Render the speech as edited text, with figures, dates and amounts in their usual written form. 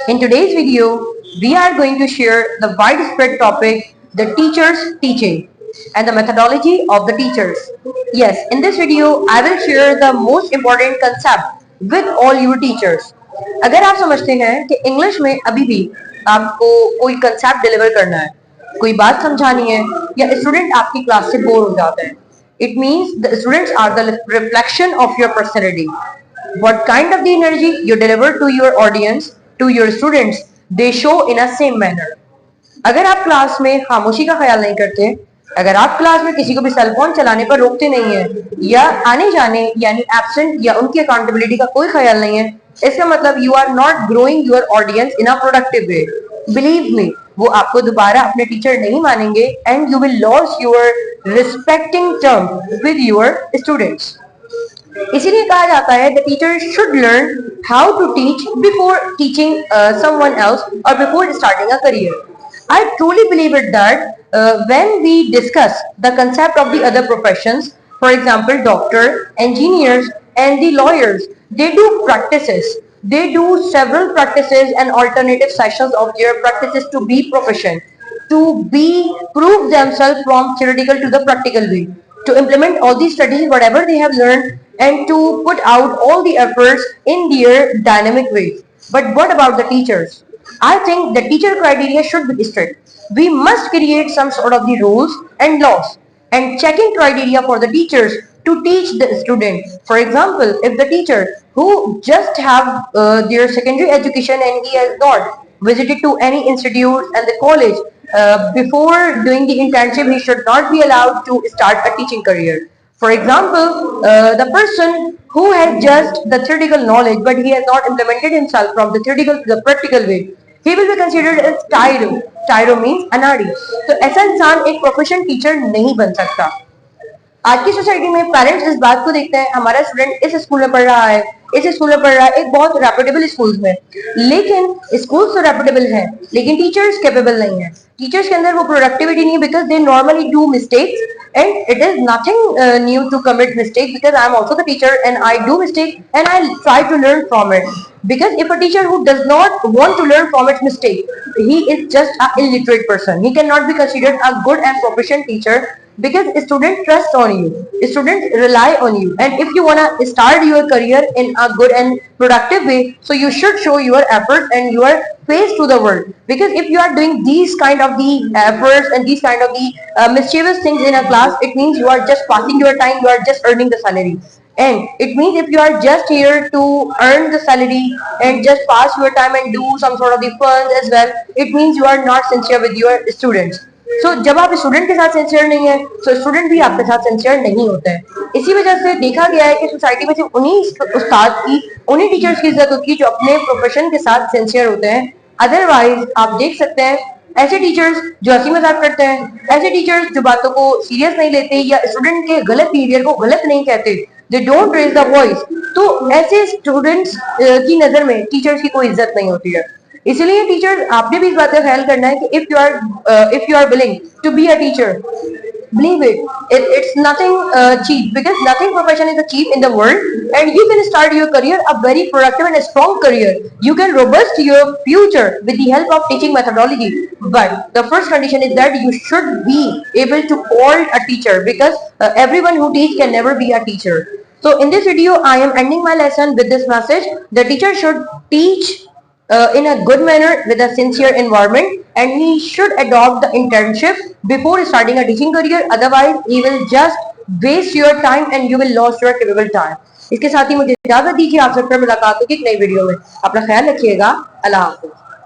In today's video, we are going to share the widespread topic, the teacher's teaching and the methodology of the teachers. Yes, in this video, I will share the most important concept with all your teachers. अगर आप समझते हैं कि English में अभी भी आपको कोई कंसेप्ट डिलीवर करना है, कोई बात समझानी है या स्टूडेंट आपकी क्लास से बोर हो जाते हैं, it means the students are the reflection of your personality. What kind of the energy you deliver to your audience, to your students, they show in a same manner. अगर आप class में खामोशी का ख्याल नहीं करते, अगर आप क्लास में किसी को भी सेल फोन चलाने पर रोकते नहीं है या आने जाने यानी एब्सेंट या उनकी अकाउंटेबिलिटी का कोई ख्याल नहीं है, इसका मतलब you are not growing your audience in a productive way. Believe me, वो आपको दोबारा अपने टीचर नहीं मानेंगे and you will loss your respecting term with your students. इसीलिए कहा जाता है the teacher should learn how to teach before teaching someone else और before starting a career. I truly believe it that when we discuss the concept of the other professions, for example, doctor, engineers, and the lawyers, they do practices. They do several practices and alternative sessions of their practices to be proficient, to be prove themselves from theoretical to the practical way, to implement all these studies, whatever they have learned, and to put out all the efforts in their dynamic way. But what about the teachers? I think the teacher criteria should be strict. We must create some sort of the rules and laws and checking criteria for the teachers to teach the student. For example, if the teacher who just have their secondary education and he has not visited to any institute and the college before doing the internship, he should not be allowed to start a teaching career. For example, the person who has just the theoretical knowledge but he has not implemented himself from the theoretical to the practical way, he will be considered as tyro. Tyro means अनाड़ी. तो ऐसा इंसान एक professional teacher नहीं बन सकता. आज की सोसाइटी में पेरेंट्स इस बात को देखते हैं हमारा स्टूडेंट इस स्कूल में पढ़ रहा है, इस स्कूल में पढ़ रहा है, एक बहुत रेपुटेबल स्कूल में, लेकिन स्कूल तो रेपुटेबल है लेकिन टीचर्स कैपेबल नहीं है. टीचर्स के अंदर वो प्रोडक्टिविटी नहीं है because they normally do mistakes and it is nothing new to commit mistake because I am also the teacher and I do mistake and I try to learn from it. Because if a teacher who does not want to learn from its mistake, he is just an illiterate person. He cannot be considered a good and proficient teacher because students trust on you, students rely on you, and if you want to start your career in a good and productive way, so you should show your effort and your face to the world. Because if you are doing these kind of the efforts and these kind of the mischievous things in a class, it means you are just passing your time, you are just earning the salary. And it means if you are just here to earn the salary and just pass your time and do some sort of the fun as well, it means you are not sincere with your students. So जब आप student के साथ sincere नहीं है तो student भी आपके साथ सिंसियर नहीं होता है. इसी वजह से देखा गया है कि सोसाइटी में सिर्फ उन्हीं उस्ताद की, उन्हीं टीचर्स की इज्जत होती है जो अपने प्रोफेशन के साथ सिंसियर होते हैं. अदरवाइज आप देख सकते हैं ऐसे टीचर्स जो हंसी मजाक करते हैं, ऐसे टीचर्स जो बातों को सीरियस नहीं लेते या स्टूडेंट के गलत बिहेवियर को गलत नहीं कहते, they don't raise the voice, तो ऐसे स्टूडेंट्स की नजर में टीचर्स की कोई इज्जत नहीं होती है. इसलिए टीचर आपने भी इस बात का ख्याल करना है कि if you are willing to be a teacher, believe it's nothing cheap because nothing profession is cheap in the world and you can start your career a very productive and a strong career. You can robust your future with the help of teaching methodology, but the first condition is that you should be able to call a teacher because everyone who teach can never be a teacher. So in this video I am ending my lesson with this message: the teacher should teach in a good manner with a sincere environment and he should adopt the internship before starting a teaching career, otherwise he will just waste your time and you will lose your valuable time. इसके साथ ही मुझे इजाजत दीजिए, आपसे फिर मुलाकात होगी एक नई वीडियो में. अपना ख्याल रखिएगा. अल्लाह हाफिज.